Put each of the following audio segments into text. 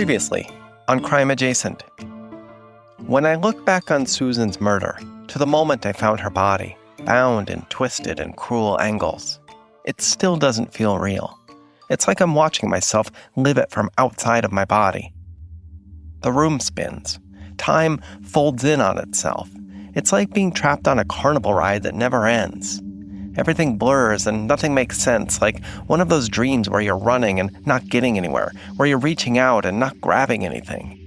Previously on Crime Adjacent. When I look back on Susan's murder, to the moment I found her body, bound in twisted and cruel angles, it still doesn't feel real. It's like I'm watching myself live it from outside of my body. The room spins. Time folds in on itself. It's like being trapped on a carnival ride that never ends. Everything blurs and nothing makes sense, like one of those dreams where you're running and not getting anywhere, where you're reaching out and not grabbing anything.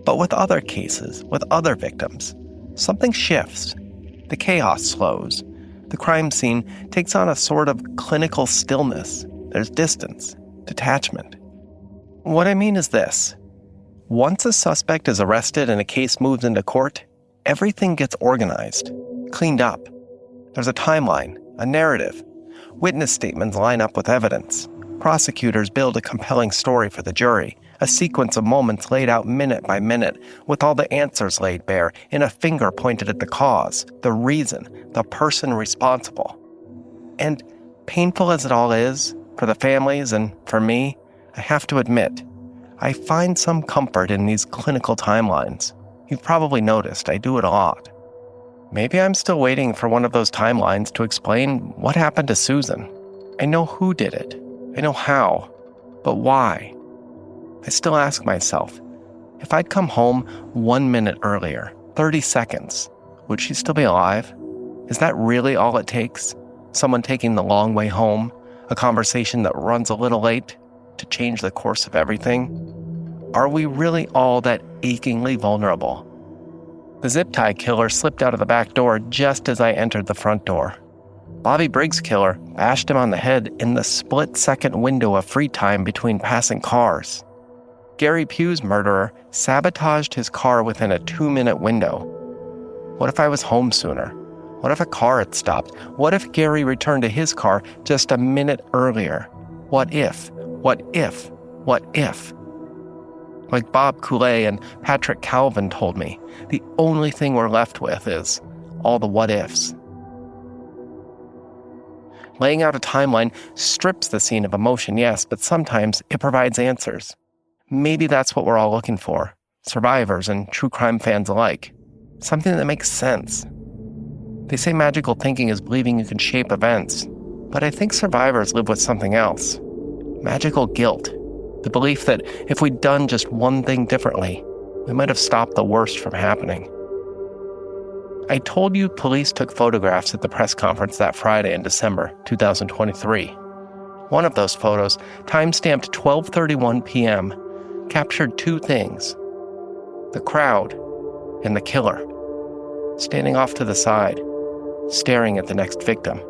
But with other cases, with other victims, something shifts. The chaos slows. The crime scene takes on a sort of clinical stillness. There's distance, detachment. What I mean is this. Once a suspect is arrested and a case moves into court, everything gets organized, cleaned up. There's a timeline, a narrative. Witness statements line up with evidence. Prosecutors build a compelling story for the jury, a sequence of moments laid out minute by minute, with all the answers laid bare, and a finger pointed at the cause, the reason, the person responsible. And painful as it all is, for the families and for me, I have to admit, I find some comfort in these clinical timelines. You've probably noticed I do it a lot. Maybe I'm still waiting for one of those timelines to explain what happened to Susan. I know who did it. I know how. But why? I still ask myself, if I'd come home 1 minute earlier, 30 seconds, would she still be alive? Is that really all it takes? Someone taking the long way home? A conversation that runs a little late to change the course of everything? Are we really all that achingly vulnerable? The zip tie killer slipped out of the back door just as I entered the front door. Bobby Briggs' killer bashed him on the head in the split-second window of free time between passing cars. Gary Pugh's murderer sabotaged his car within a 2-minute window. What if I was home sooner? What if a car had stopped? What if Gary returned to his car just a minute earlier? What if? What if? What if? Like Bob Coulee and Patrick Calvin told me, the only thing we're left with is all the what-ifs. Laying out a timeline strips the scene of emotion, yes, but sometimes it provides answers. Maybe that's what we're all looking for, survivors and true crime fans alike. Something that makes sense. They say magical thinking is believing you can shape events, but I think survivors live with something else. Magical guilt. The belief that if we'd done just one thing differently, we might have stopped the worst from happening. I told you police took photographs at the press conference that Friday in December 2023. One of those photos, time-stamped 12:31 p.m., captured two things: the crowd and the killer, standing off to the side, staring at the next victim.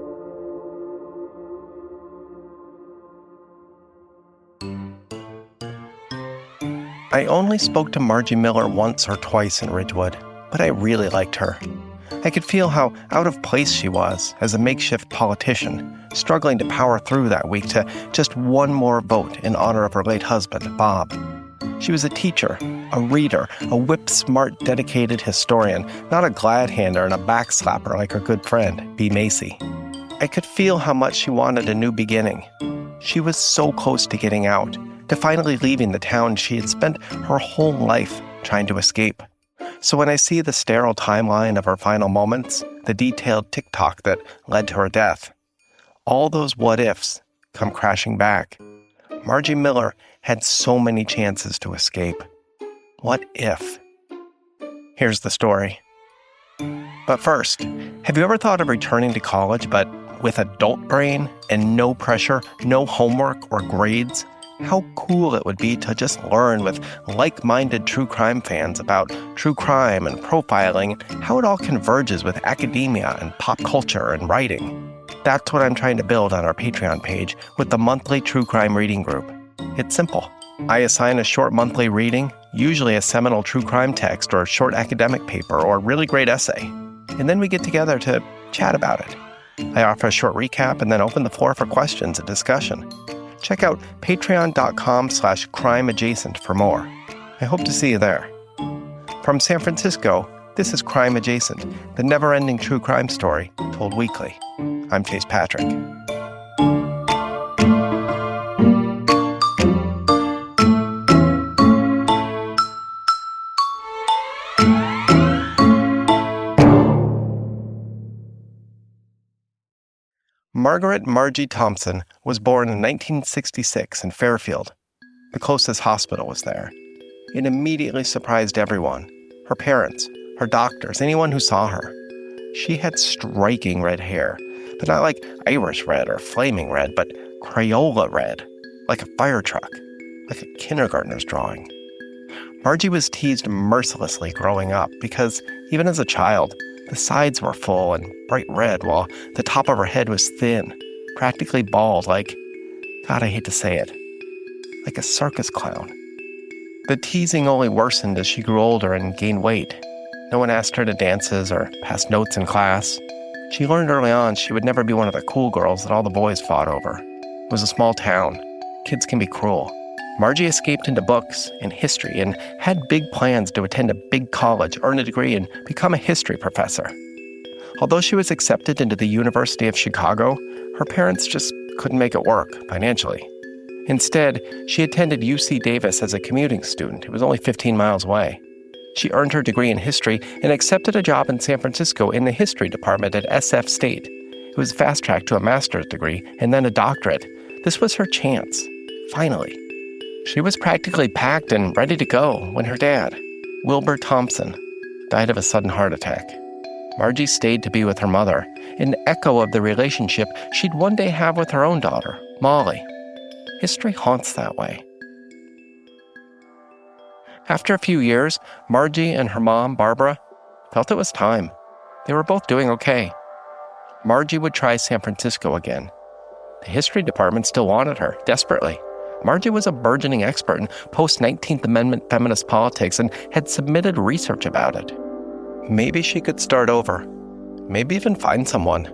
I only spoke to Margie Miller once or twice in Ridgewood, but I really liked her. I could feel how out of place she was as a makeshift politician, struggling to power through that week to just one more vote in honor of her late husband, Bob. She was a teacher, a reader, a whip-smart, dedicated historian, not a glad-hander and a backslapper like her good friend, B. Macy. I could feel how much she wanted a new beginning. She was so close to getting out, to finally leaving the town she had spent her whole life trying to escape. So when I see the sterile timeline of her final moments, the detailed tick-tock that led to her death, all those what-ifs come crashing back. Margie Miller had so many chances to escape. What if? Here's the story. But first, have you ever thought of returning to college but with adult brain and no pressure, no homework or grades? How cool it would be to just learn with like-minded true crime fans about true crime and profiling and how it all converges with academia and pop culture and writing. That's what I'm trying to build on our Patreon page with the monthly true crime reading group. It's simple. I assign a short monthly reading, usually a seminal true crime text or short academic paper or really great essay. And then we get together to chat about it. I offer a short recap and then open the floor for questions and discussion. Check out patreon.com/crimeadjacent for more. I hope to see you there. From San Francisco, this is Crime Adjacent, the never-ending true crime story told weekly. I'm Chase Patrick. Margaret Margie Thompson was born in 1966 in Fairfield. The closest hospital was there. It immediately surprised everyone. Her parents, her doctors, anyone who saw her. She had striking red hair, but not like Irish red or flaming red, but Crayola red, like a fire truck, like a kindergartner's drawing. Margie was teased mercilessly growing up because, even as a child, the sides were full and bright red while the top of her head was thin, practically bald like, God, I hate to say it, like a circus clown. The teasing only worsened as she grew older and gained weight. No one asked her to dances or pass notes in class. She learned early on she would never be one of the cool girls that all the boys fought over. It was a small town. Kids can be cruel. Margie escaped into books and history and had big plans to attend a big college, earn a degree, and become a history professor. Although she was accepted into the University of Chicago, her parents just couldn't make it work financially. Instead, she attended UC Davis as a commuting student. It was only 15 miles away. She earned her degree in history and accepted a job in San Francisco in the history department at SF State. It was fast-tracked to a master's degree and then a doctorate. This was her chance, finally. She was practically packed and ready to go when her dad, Wilbur Thompson, died of a sudden heart attack. Margie stayed to be with her mother, an echo of the relationship she'd one day have with her own daughter, Molly. History haunts that way. After a few years, Margie and her mom, Barbara, felt it was time. They were both doing okay. Margie would try San Francisco again. The history department still wanted her, desperately. Margie was a burgeoning expert in post-19th Amendment feminist politics and had submitted research about it. Maybe she could start over. Maybe even find someone.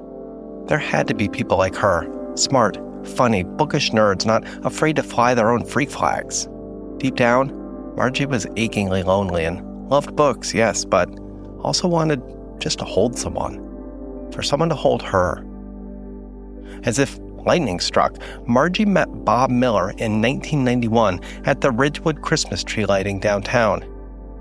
There had to be people like her, smart, funny, bookish nerds not afraid to fly their own freak flags. Deep down, Margie was achingly lonely and loved books, yes, but also wanted just to hold someone. For someone to hold her. As if lightning struck, Margie met Bob Miller in 1991 at the Ridgewood Christmas tree lighting downtown.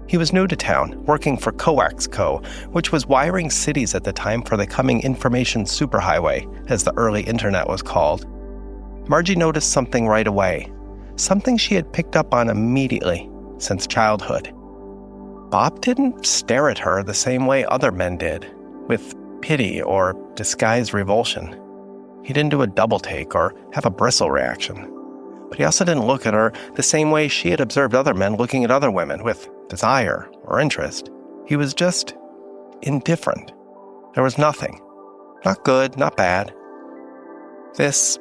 He was new to town, working for Coax Co., which was wiring cities at the time for the coming information superhighway, as the early internet was called. Margie noticed something right away, something she had picked up on immediately since childhood. Bob didn't stare at her the same way other men did, with pity or disguised revulsion. He didn't do a double take or have a bristle reaction. But he also didn't look at her the same way she had observed other men looking at other women with desire or interest. He was just indifferent. There was nothing. Not good, not bad. This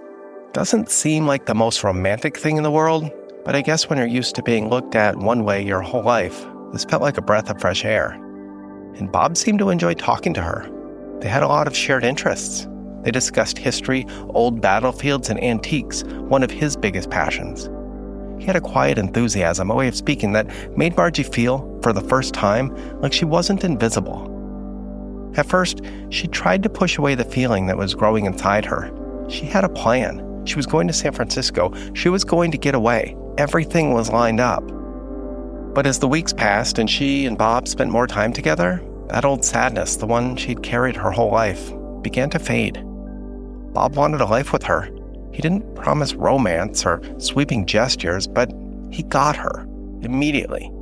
doesn't seem like the most romantic thing in the world, but I guess when you're used to being looked at one way your whole life, this felt like a breath of fresh air. And Bob seemed to enjoy talking to her. They had a lot of shared interests. They discussed history, old battlefields, and antiques, one of his biggest passions. He had a quiet enthusiasm, a way of speaking that made Margie feel, for the first time, like she wasn't invisible. At first, she tried to push away the feeling that was growing inside her. She had a plan. She was going to San Francisco. She was going to get away. Everything was lined up. But as the weeks passed and she and Bob spent more time together, that old sadness, the one she'd carried her whole life, began to fade. Bob wanted a life with her. He didn't promise romance or sweeping gestures, but he got her immediately.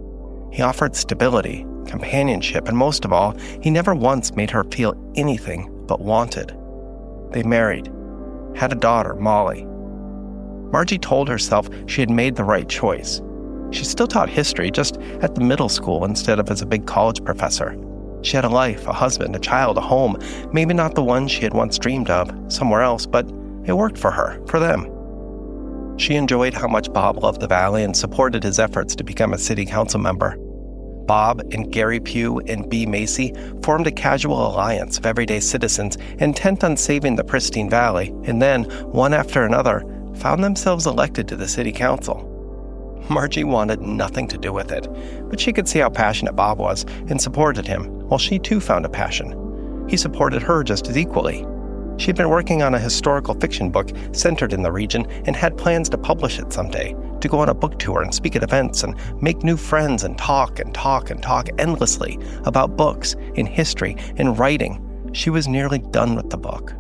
He offered stability, companionship, and most of all, he never once made her feel anything but wanted. They married, had a daughter, Molly. Margie told herself she had made the right choice. She still taught history, just at the middle school instead of as a big college professor. She had a life, a husband, a child, a home, maybe not the one she had once dreamed of, somewhere else, but it worked for her, for them. She enjoyed how much Bob loved the Valley and supported his efforts to become a city council member. Bob and Gary Pugh and B. Macy formed a casual alliance of everyday citizens intent on saving the pristine valley, and then, one after another, found themselves elected to the city council. Margie wanted nothing to do with it, but she could see how passionate Bob was and supported him, while she too found a passion. He supported her just as equally. She had been working on a historical fiction book centered in the region and had plans to publish it someday, to go on a book tour and speak at events and make new friends and talk endlessly about books and history and writing. She was nearly done with the book.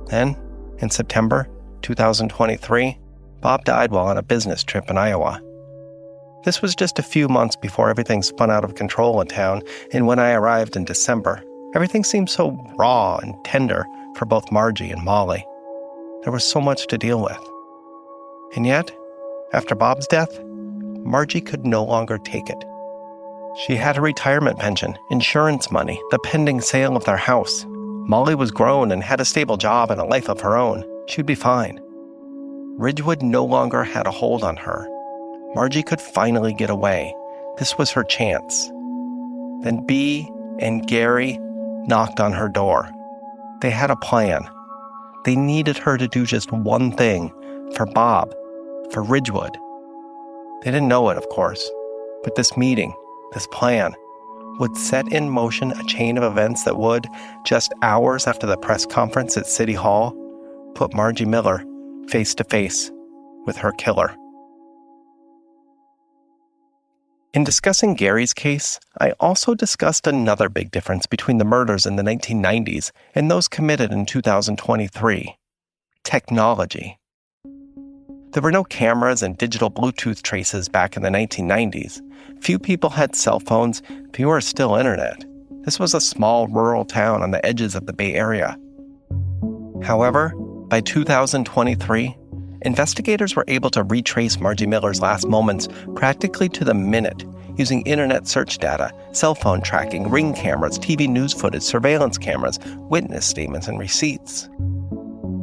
Then, in September 2023, Bob died while on a business trip in Iowa. This was just a few months before everything spun out of control in town, and when I arrived in December, everything seemed so raw and tender for both Margie and Molly. There was so much to deal with. And yet, after Bob's death, Margie could no longer take it. She had a retirement pension, insurance money, the pending sale of their house. Molly was grown and had a stable job and a life of her own. She'd be fine. Ridgewood no longer had a hold on her. Margie could finally get away. This was her chance. Then Bea and Gary knocked on her door. They had a plan. They needed her to do just one thing for Bob, for Ridgewood. They didn't know it, of course, but this meeting, this plan, would set in motion a chain of events that would, just hours after the press conference at City Hall, put Margie Miller face to face with her killer. In discussing Gary's case, I also discussed another big difference between the murders in the 1990s and those committed in 2023: technology. There were no cameras and digital Bluetooth traces back in the 1990s. Few people had cell phones, fewer still internet. This was a small rural town on the edges of the Bay Area. However, by 2023, investigators were able to retrace Margie Miller's last moments practically to the minute using internet search data, cell phone tracking, Ring cameras, TV news footage, surveillance cameras, witness statements, and receipts.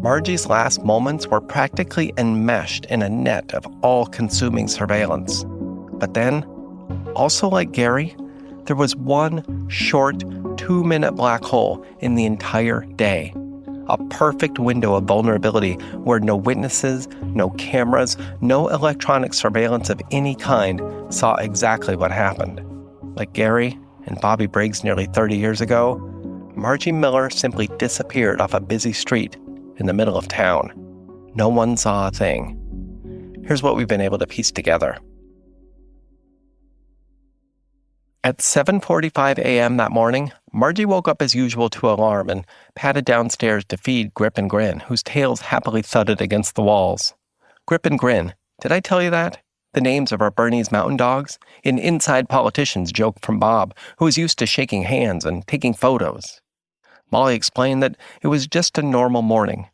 Margie's last moments were practically enmeshed in a net of all-consuming surveillance. But then, also like Gary, there was one short 2-minute black hole in the entire day. A perfect window of vulnerability where no witnesses, no cameras, no electronic surveillance of any kind saw exactly what happened. Like Gary and Bobby Briggs nearly 30 years ago, Margie Miller simply disappeared off a busy street in the middle of town. No one saw a thing. Here's what we've been able to piece together. At 7:45 a.m. that morning, Margie woke up as usual to alarm and padded downstairs to feed Grip and Grin, whose tails happily thudded against the walls. Grip and Grin, did I tell you that? The names of our Bernese mountain dogs? An inside politician's joke from Bob, who was used to shaking hands and taking photos. Molly explained that it was just a normal morning.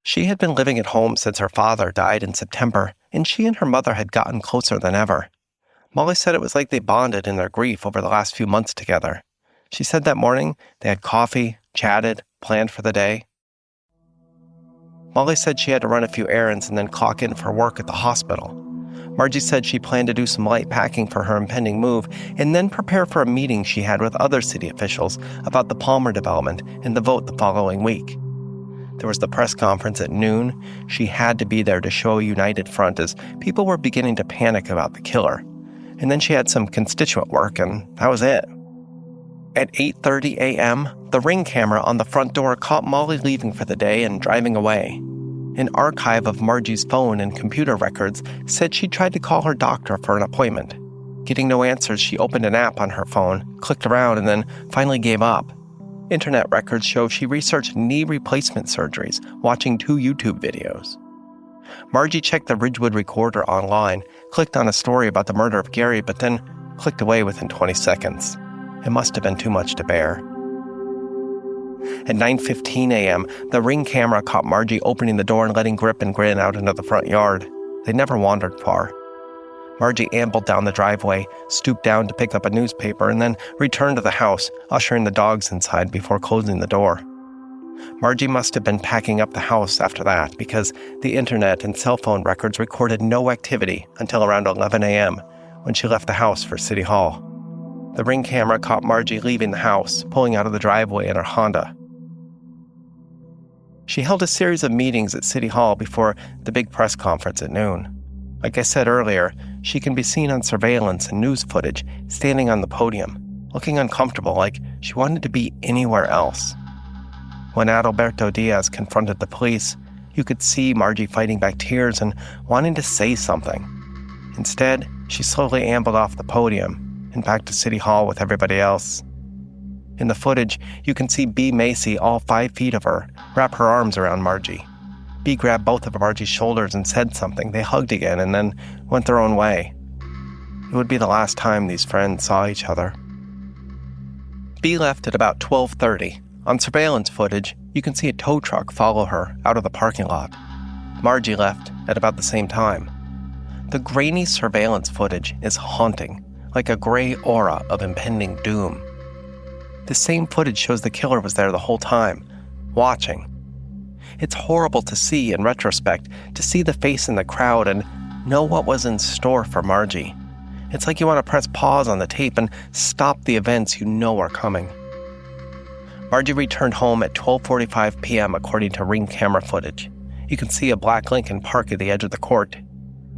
She had been living at home since her father died in September, and she and her mother had gotten closer than ever. Molly said it was like they bonded in their grief over the last few months together. She said that morning they had coffee, chatted, planned for the day. Molly said she had to run a few errands and then clock in for work at the hospital. Margie said she planned to do some light packing for her impending move and then prepare for a meeting she had with other city officials about the Palmer development and the vote the following week. There was the press conference at noon. She had to be there to show a united front as people were beginning to panic about the killer. And then she had some constituent work, and that was it. At 8:30 a.m., the Ring camera on the front door caught Molly leaving for the day and driving away. An archive of Margie's phone and computer records said she tried to call her doctor for an appointment. Getting no answers, she opened an app on her phone, clicked around, and then finally gave up. Internet records show she researched knee replacement surgeries, watching 2 YouTube videos. Margie checked the Ridgewood Recorder online, clicked on a story about the murder of Gary, but then clicked away within 20 seconds. It must have been too much to bear. At 9:15 a.m., the Ring camera caught Margie opening the door and letting Grip and Grin out into the front yard. They never wandered far. Margie ambled down the driveway, stooped down to pick up a newspaper, and then returned to the house, ushering the dogs inside before closing the door. Margie must have been packing up the house after that because the internet and cell phone records recorded no activity until around 11 a.m. when she left the house for City Hall. The Ring camera caught Margie leaving the house, pulling out of the driveway in her Honda. She held a series of meetings at City Hall before the big press conference at noon. Like I said earlier, she can be seen on surveillance and news footage standing on the podium, looking uncomfortable, like she wanted to be anywhere else. When Adalberto Diaz confronted the police, you could see Margie fighting back tears and wanting to say something. Instead, she slowly ambled off the podium and back to City Hall with everybody else. In the footage, you can see Bea Macy, all 5 feet of her, wrap her arms around Margie. Bea grabbed both of Margie's shoulders and said something. They hugged again and then went their own way. It would be the last time these friends saw each other. Bea left at about 12:30. On surveillance footage, you can see a tow truck follow her out of the parking lot. Margie left at about the same time. The grainy surveillance footage is haunting, like a gray aura of impending doom. The same footage shows the killer was there the whole time, watching. It's horrible to see in retrospect, to see the face in the crowd and know what was in store for Margie. It's like you want to press pause on the tape and stop the events you know are coming. Margie returned home at 12:45 p.m. according to Ring camera footage. You can see a black Lincoln park at the edge of the court.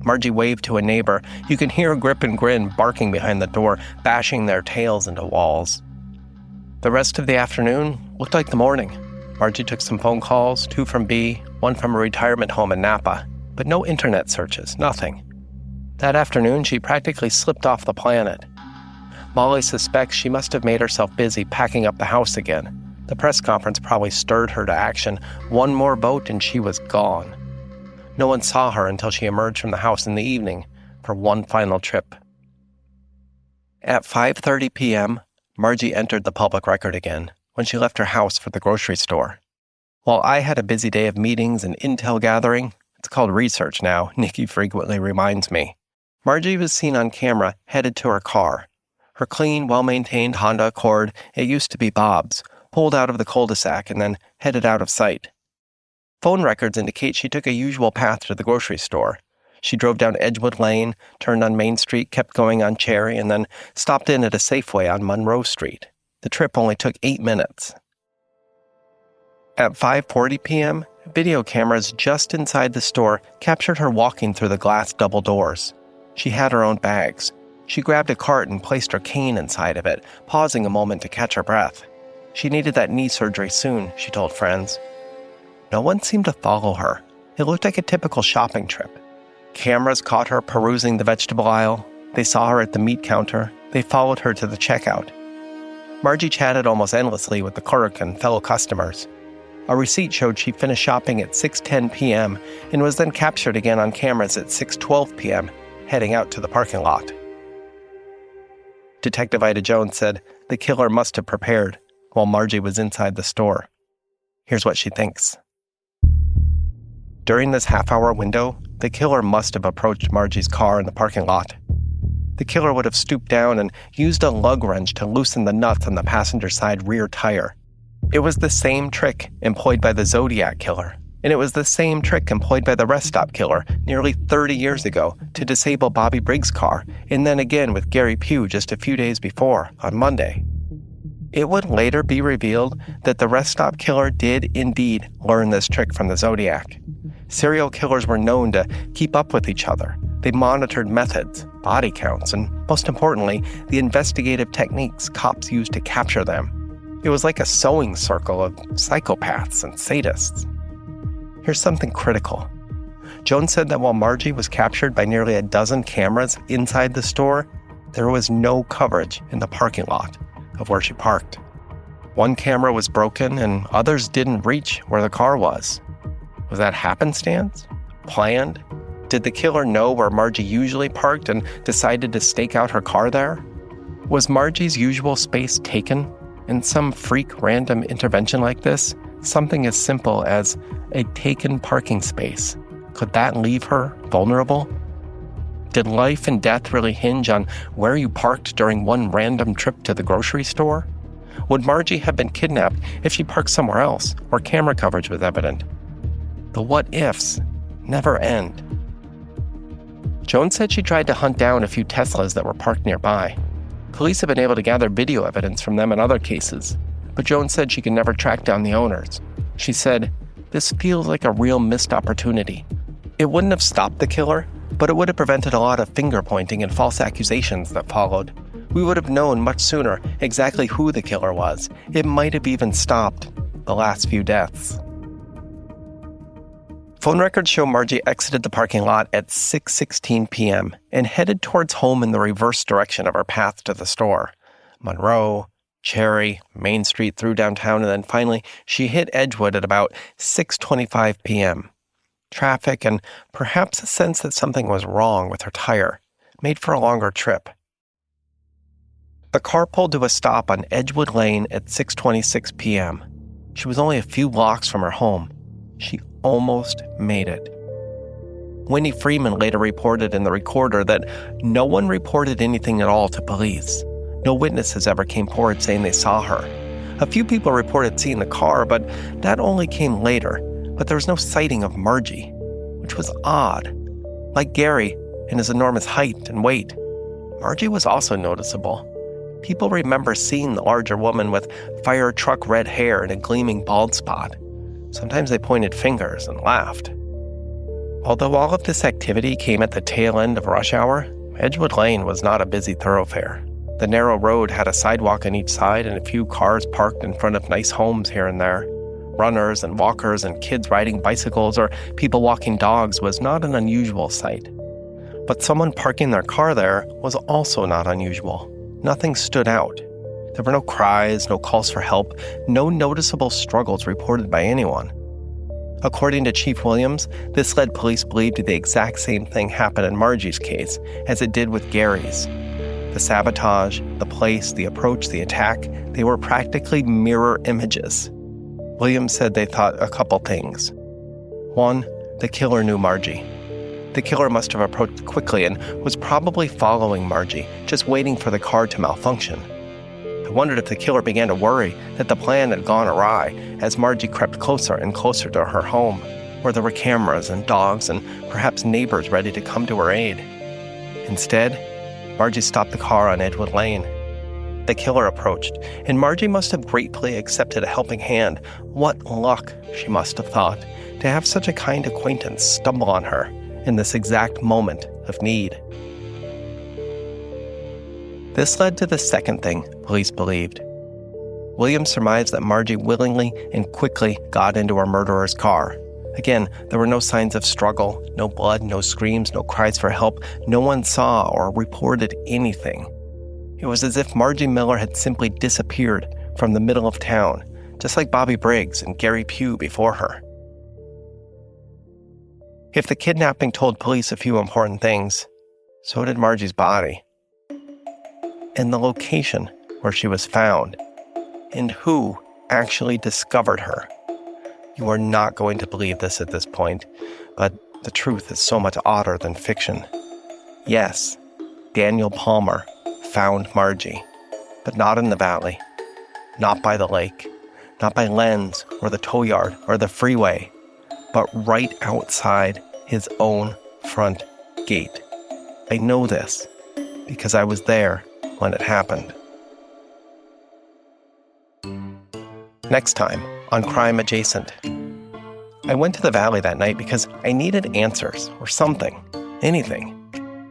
Margie waved to a neighbor. You can hear Grip and Grin barking behind the door, bashing their tails into walls. The rest of the afternoon looked like the morning. Margie took some phone calls, 2 from Bea, 1 from a retirement home in Napa, but no internet searches, nothing. That afternoon, she practically slipped off the planet. Molly suspects she must have made herself busy packing up the house again. The press conference probably stirred her to action. One more vote and she was gone. No one saw her until she emerged from the house in the evening for one final trip. At 5:30 p.m., Margie entered the public record again when she left her house for the grocery store. While I had a busy day of meetings and intel gathering, it's called research now, Nikki frequently reminds me, Margie was seen on camera headed to her car. Her clean, well-maintained Honda Accord, it used to be Bob's, pulled out of the cul-de-sac and then headed out of sight. Phone records indicate she took a usual path to the grocery store. She drove down Edgewood Lane, turned on Main Street, kept going on Cherry, and then stopped in at a Safeway on Monroe Street. The trip only took 8 minutes. At 5:40 p.m., video cameras just inside the store captured her walking through the glass double doors. She had her own bags. She grabbed a cart and placed her cane inside of it, pausing a moment to catch her breath. She needed that knee surgery soon, she told friends. No one seemed to follow her. It looked like a typical shopping trip. Cameras caught her perusing the vegetable aisle. They saw her at the meat counter. They followed her to the checkout. Margie chatted almost endlessly with the clerk and fellow customers. A receipt showed she finished shopping at 6:10 p.m. and was then captured again on cameras at 6:12 p.m., heading out to the parking lot. Detective Ida Jones said the killer must have prepared while Margie was inside the store. Here's what she thinks. During this half-hour window, the killer must have approached Margie's car in the parking lot. The killer would have stooped down and used a lug wrench to loosen the nuts on the passenger side rear tire. It was the same trick employed by the Zodiac killer, and it was the same trick employed by the rest stop killer nearly 30 years ago to disable Bobby Briggs' car, and then again with Gary Pugh just a few days before, on Monday. It would later be revealed that the rest stop killer did indeed learn this trick from the Zodiac. Serial killers were known to keep up with each other. They monitored methods, body counts, and most importantly, the investigative techniques cops used to capture them. It was like a sewing circle of psychopaths and sadists. Here's something critical. Jones said that while Margie was captured by nearly a dozen cameras inside the store, there was no coverage in the parking lot of where she parked. One camera was broken and others didn't reach where the car was. Was that happenstance? Planned? Did the killer know where Margie usually parked and decided to stake out her car there? Was Margie's usual space taken? In some freak random intervention like this, something as simple as a taken parking space, could that leave her vulnerable? Did life and death really hinge on where you parked during one random trip to the grocery store? Would Margie have been kidnapped if she parked somewhere else, where camera coverage was evident? The what-ifs never end. Jones said she tried to hunt down a few Teslas that were parked nearby. Police have been able to gather video evidence from them in other cases, but Jones said she could never track down the owners. She said, "This feels like a real missed opportunity." It wouldn't have stopped the killer, but it would have prevented a lot of finger-pointing and false accusations that followed. We would have known much sooner exactly who the killer was. It might have even stopped the last few deaths. Phone records show Margie exited the parking lot at 6:16 p.m. and headed towards home in the reverse direction of her path to the store. Monroe, Cherry, Main Street through downtown, and then finally she hit Edgewood at about 6:25 p.m. Traffic and perhaps a sense that something was wrong with her tire made for a longer trip. The car pulled to a stop on Edgewood Lane at 6:26 p.m. She was only a few blocks from her home. She almost made it. Winnie Freeman later reported in the recorder that no one reported anything at all to police. No witnesses ever came forward saying they saw her. A few people reported seeing the car, but that only came later. But there was no sighting of Margie, which was odd. Like Gary and his enormous height and weight, Margie was also noticeable. People remember seeing the larger woman with fire truck red hair and a gleaming bald spot. Sometimes they pointed fingers and laughed. Although all of this activity came at the tail end of rush hour, Edgewood Lane was not a busy thoroughfare. The narrow road had a sidewalk on each side and a few cars parked in front of nice homes here and there. Runners and walkers and kids riding bicycles or people walking dogs was not an unusual sight. But someone parking their car there was also not unusual. Nothing stood out. There were no cries, no calls for help, no noticeable struggles reported by anyone. According to Chief Williams, this led police believe the exact same thing happened in Margie's case as it did with Gary's. The sabotage, the place, the approach, the attack, they were practically mirror images. Williams said they thought a couple things. One, the killer knew Margie. The killer must have approached quickly and was probably following Margie, just waiting for the car to malfunction. I wondered if the killer began to worry that the plan had gone awry as Margie crept closer and closer to her home, where there were cameras and dogs and perhaps neighbors ready to come to her aid. Instead, Margie stopped the car on Edgewood Lane. The killer approached, and Margie must have gratefully accepted a helping hand. What luck, she must have thought, to have such a kind acquaintance stumble on her in this exact moment of need. This led to the second thing police believed. Williams surmised that Margie willingly and quickly got into her murderer's car. Again, there were no signs of struggle, no blood, no screams, no cries for help. No one saw or reported anything. It was as if Margie Miller had simply disappeared from the middle of town, just like Bobby Briggs and Gary Pugh before her. If the kidnapping told police a few important things, so did Margie's body. And the location where she was found, and who actually discovered her. You are not going to believe this at this point, but the truth is so much odder than fiction. Yes, Daniel Palmer found Margie, but not in the valley, not by the lake, not by Len's or the tow yard or the freeway, but right outside his own front gate. I know this because I was there when it happened. Next time on Crime Adjacent. I went to the valley that night because I needed answers or something, anything.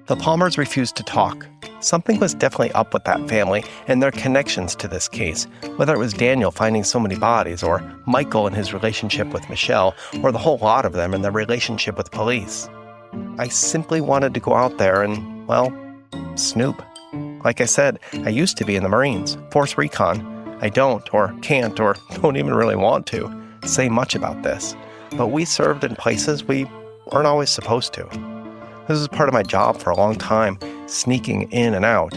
The Palmers refused to talk. Something was definitely up with that family and their connections to this case, whether it was Daniel finding so many bodies, or Michael and his relationship with Michelle, or the whole lot of them and their relationship with police. I simply wanted to go out there and, well, snoop. Like I said, I used to be in the Marines, Force Recon. I don't, or can't, or don't even really want to say much about this, but we served in places we weren't always supposed to. This was part of my job for a long time, sneaking in and out.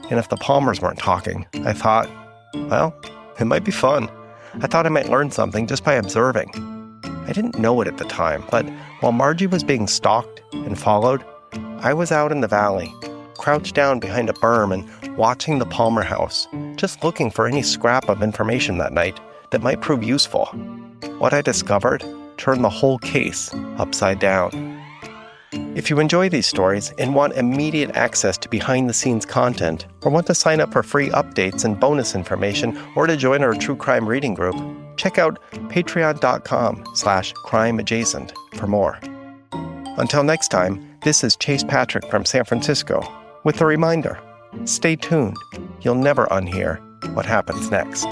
And if the Palmers weren't talking, I thought, well, it might be fun. I thought I might learn something just by observing. I didn't know it at the time, but while Margie was being stalked and followed, I was out in the valley, crouched down behind a berm and watching the Palmer house, just looking for any scrap of information that night that might prove useful. What I discovered turned the whole case upside down. If you enjoy these stories and want immediate access to behind-the-scenes content, or want to sign up for free updates and bonus information, or to join our true crime reading group, check out patreon.com/crimeadjacent for more. Until next time, this is Chase Patrick from San Francisco, with a reminder, stay tuned. You'll never unhear what happens next.